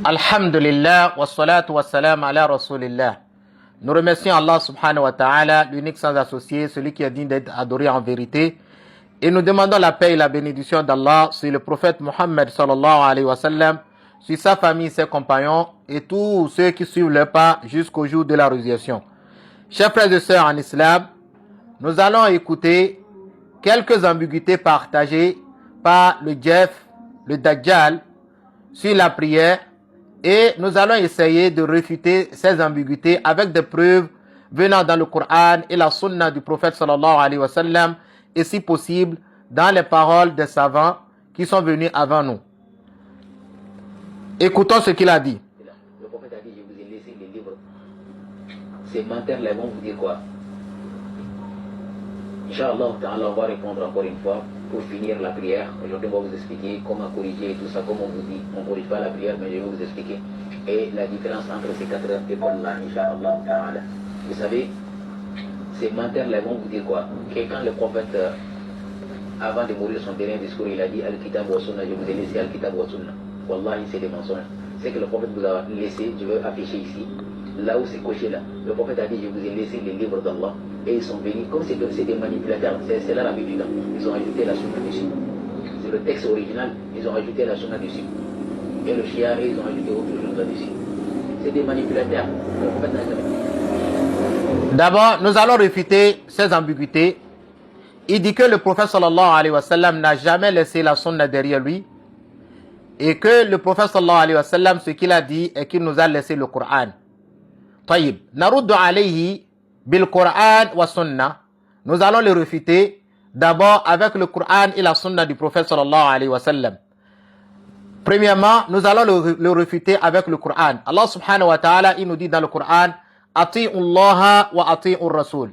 Alhamdulillah, wa salatu wa salam ala rasulillah. Nous remercions Allah subhanahu wa ta'ala, l'unique sans associé, celui qui est digne d'être adoré en vérité. Et nous demandons la paix et la bénédiction d'Allah sur le prophète Mohammed sallallahu alayhi wa sallam, sur sa famille, ses compagnons et tous ceux qui suivent leur pas jusqu'au jour de la résurrection. Chers frères et sœurs en islam, nous allons écouter quelques ambiguïtés partagées par le Jeff, le Dajjal, sur la prière. Et nous allons essayer de réfuter ces ambiguïtés avec des preuves venant dans le Coran et la sunna du prophète sallallahu alayhi wa sallam et si possible dans les paroles des savants qui sont venus avant nous. Écoutons ce qu'il a dit. Le prophète a dit, je vous ai laissé les livres. Ces menteurs-là vont vous dire quoi? Inch'Allah, on va répondre encore une fois pour finir la prière. Aujourd'hui, on va vous expliquer comment corriger tout ça, comme on vous dit. On ne corrige pas la prière, mais je vais vous expliquer. Et la différence entre ces quatre écoles-là, Inch'Allah. Vous savez, ces menteurs-là vont vous dire quoi? Que quand le prophète, avant de mourir son dernier discours, il a dit Al-Kitab wa Sunna, je vous ai laissé Al-Kitab wa Sunna. Wallahi, c'est des mensonges. C'est que le prophète vous a laissé, je vais afficher ici, là où c'est coché là. Le prophète a dit, je vous ai laissé les livres d'Allah. Et ils sont venus, comme c'est des manipulateurs, c'est là la Bible dedans. Ils ont ajouté la sunna dessus. C'est le texte original, ils ont ajouté la sunna dessus. Et le shia, ils ont ajouté autre chose là-dessus. C'est des manipulateurs. Le prophète n'a jamais dit. D'abord, nous allons réfuter ces ambiguïtés. Il dit que le prophète sallallahu alayhi wa sallam n'a jamais laissé la sunna derrière lui. Et que le prophète sallallahu alayhi wa sallam, ce qu'il a dit est qu'il nous a laissé le Coran. Taïb. Naruddu alayhi bil Coran wa sunna. Nous allons le réfuter d'abord avec le Coran et la sunna du prophète sallallahu alayhi wa sallam. Premièrement, nous allons le réfuter avec le Coran. Allah subhanahu wa ta'ala, il nous dit dans le Coran, Ati'ullaha wa ati'ur rasul.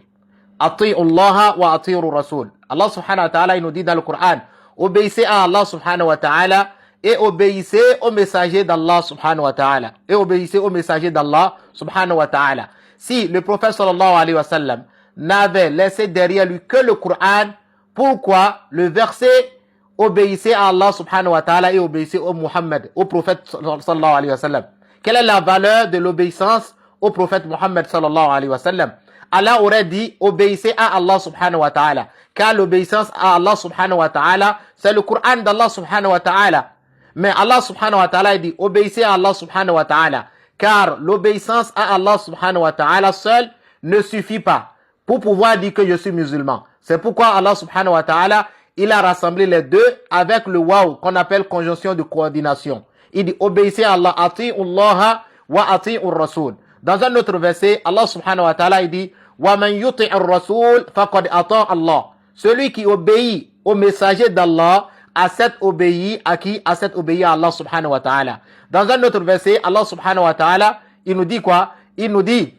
Ati'ullaha wa ati'ur rasul. Allah subhanahu wa ta'ala, il nous dit dans le Coran, obéissez à Allah subhanahu wa ta'ala et obéissez au messager d'Allah subhanahu wa ta'ala. Et obéissez au messager d'Allah subhanahu wa ta'ala. Si le prophète sallallahu alayhi wa sallam n'avait laissé derrière lui que le Coran, pourquoi le verset obéissez à Allah subhanahu wa ta'ala et obéissez au Muhammad, au prophète sallallahu alayhi wa sallam? Quelle est la valeur de l'obéissance au prophète Muhammad sallallahu alayhi wa sallam? Allah aurait dit obéissez à Allah subhanahu wa ta'ala, car l'obéissance à Allah subhanahu wa ta'ala c'est le Coran d'Allah subhanahu wa ta'ala. Mais Allah subhanahu wa ta'ala dit obéissez à Allah subhanahu wa ta'ala, car l'obéissance à Allah subhanahu wa ta'ala seul ne suffit pas pour pouvoir dire que je suis musulman. C'est pourquoi Allah subhanahu wa ta'ala, il a rassemblé les deux avec le waw qu'on appelle conjonction de coordination. Il dit obéissez à Allah, ati'ullaha wa ati'ur rasul. Dans un autre verset, Allah subhanahu wa ta'ala il dit wa man yuti'ur rasul faqad ata Allah. Celui qui obéit au messager d'Allah a cette obéi à qui? A cette obéi à Allah subhanahu wa ta'ala. Dans un autre verset, Allah subhanahu wa ta'ala, il nous dit quoi? Il nous dit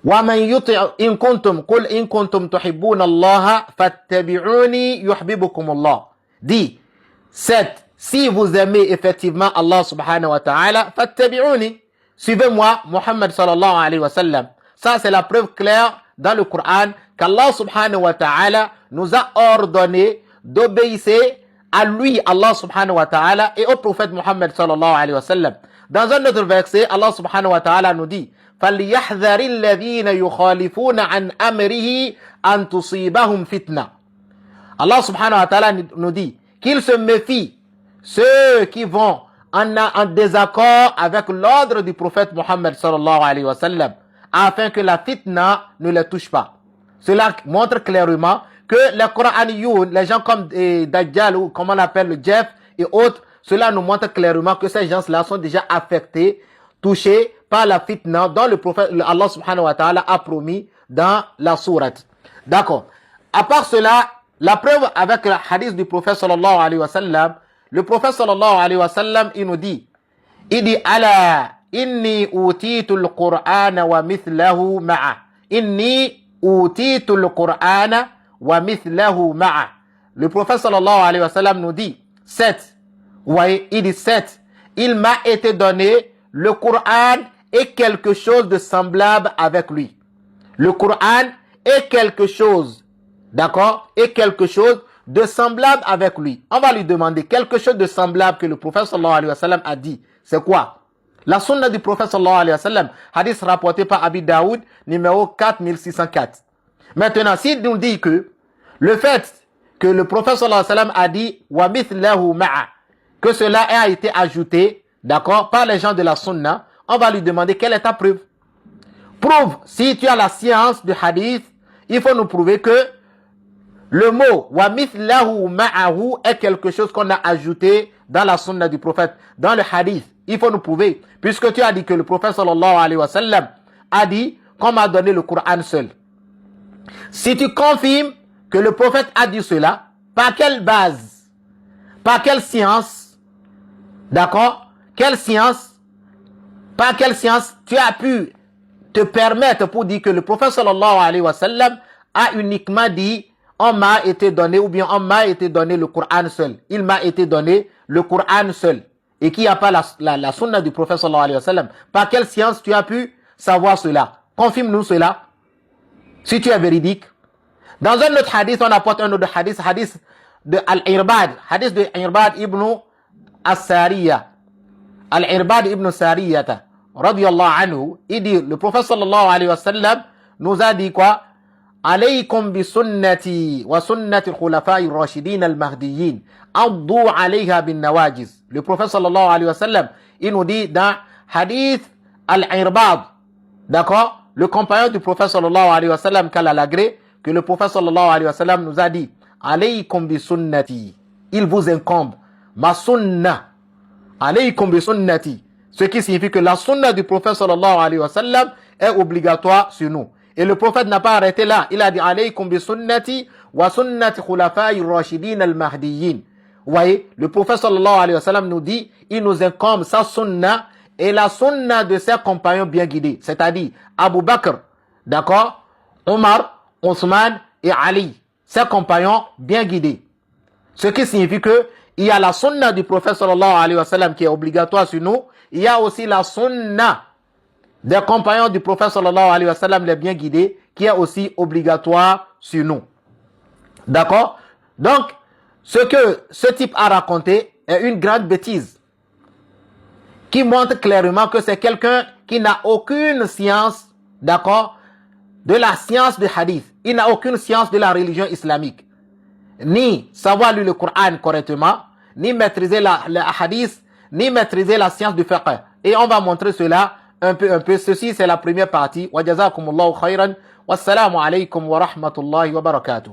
wa man yuti' in kuntum tuhibbuna Allah fattabi'uni yuhibbukum Allah. Dit 7. Si vous aimez effectivement Allah subhanahu wa ta'ala, fattabi'uni. Suivez-moi, Muhammad sallallahu alayhi wa sallam. Ça, c'est la preuve claire dans le Coran qu'Allah subhanahu wa ta'ala nous a ordonné d'obéir à lui, Allah subhanahu wa ta'ala, et au prophète Muhammad sallallahu alayhi wa sallam. Dans un autre verset, Allah subhanahu wa ta'ala nous dit فَلْيَحْذَرِ الَّذِينَ يُخَالِفُونَ عَنْ أَمْرِهِ أَنْ تُصِيبَهُمْ فِتْنَةٌ. Allah subhanahu wa ta'ala nous dit qu'ils se méfient, ceux qui vont en désaccord avec l'ordre du prophète Muhammad sallallahu alayhi wa sallam, afin que la fitna ne les touche pas. Cela montre clairement que les Coraniyoun, les gens comme Dajjal ou comme on appelle le Jeff et autres, cela nous montre clairement que ces gens-là sont déjà affectés, touchés par la fitna dont le prophète, Allah subhanahu wa ta'ala a promis dans la sourate. D'accord. À part cela, la preuve avec le hadith du prophète sallallahu alayhi wa sallam, le prophète sallallahu alayhi wa sallam, il dit ala inni utitu al-Qur'ana wa mithlahu ma'a. Inni utitu al-Qur'ana wa mithlahu ma'a. Le prophète sallallahu alayhi wa sallam nous dit 7. Ouais, il dit 7. Il m'a été donné le Coran et quelque chose de semblable avec lui. Le Coran est quelque chose, d'accord, et quelque chose de semblable avec lui. On va lui demander quelque chose de semblable que le prophète sallallahu alayhi wa sallam a dit. C'est quoi? La sunna du prophète sallallahu alayhi wa sallam, hadith rapporté par Abi Daoud, numéro 4604. Maintenant, s'il nous dit que le fait que le prophète sallallahu alayhi wa sallam a dit « wa mithlahu ma'a », que cela a été ajouté, d'accord, par les gens de la sunna, on va lui demander quelle est ta preuve. Prouve, si tu as la science du hadith, il faut nous prouver que le mot « wa mithlahu ma'ahu » est quelque chose qu'on a ajouté dans la sunna du prophète, dans le hadith. Il faut nous prouver, puisque tu as dit que le prophète sallallahu alayhi wa sallam a dit qu'on m'a donné le Coran seul. Si tu confirmes que le prophète a dit cela, par quelle base, par quelle science, d'accord, quelle science, par quelle science tu as pu te permettre pour dire que le prophète sallallahu alayhi wa sallam a uniquement dit on m'a été donné ou bien on m'a été donné le Coran seul. Il m'a été donné le Coran seul. Et qu'il n'y a pas la sunna du prophète sallallahu alayhi wa sallam. Par quelle science tu as pu savoir cela? Confirme-nous cela. Si tu es véridique. Dans un autre hadith, on apporte un autre hadith, hadith de Al-Irbad, hadith de Irbad ibn As-Sariya. Al-Irbad ibn Sariyata, radiyallahu anhu, il dit, le prophète sallallahu alayhi wa sallam nous a dit quoi? Alaykum bi sunnati wa sunnati al-khulafa'i ar-rashidin al-mahdiyyin. Addu alayha bin nawajiz. Le prophète sallallahu alayhi wa sallam, il nous dit dans hadith Al-Irbad, d'accord? Le compagnon du prophète sallallahu alayhi wa sallam, qu'Allah l'agré, que le prophète sallallahu alayhi wa sallam nous a dit, alaykum bi sunnati. Il vous incombe ma sunna. Alaykum bi sunnati. Ce qui signifie que la sunna du prophète sallallahu alayhi wa sallam est obligatoire sur nous. Et le prophète n'a pas arrêté là. Il a dit alaykum bi sunnati wa sunnati khulafa'i rashidin al-mahdiyyin. Vous voyez, le prophète sallallahu alayhi wa sallam nous dit, il nous incombe sa sunna et la sunna de ses compagnons bien guidés. C'est-à-dire Abu Bakr, d'accord, Omar, Othman et Ali. Ses compagnons bien guidés. Ce qui signifie que il y a la sunna du prophète sallallahu alayhi wa sallam qui est obligatoire sur nous. Il y a aussi la sunna des compagnons du prophète sallallahu alayhi wa sallam les bien guidés qui est aussi obligatoire sur nous. D'accord? Donc, ce que ce type a raconté est une grande bêtise qui montre clairement que c'est quelqu'un qui n'a aucune science, d'accord, de la science du hadith. Il n'a aucune science de la religion islamique. Ni savoir lire le Coran correctement, ni maîtriser le hadith, ni maîtriser la science du fiqh. Et on va montrer cela un peu. Ceci, c'est la première partie. Wa jazakumullahu khairan. Wassalamu alaykum wa rahmatullahi wa barakatuh.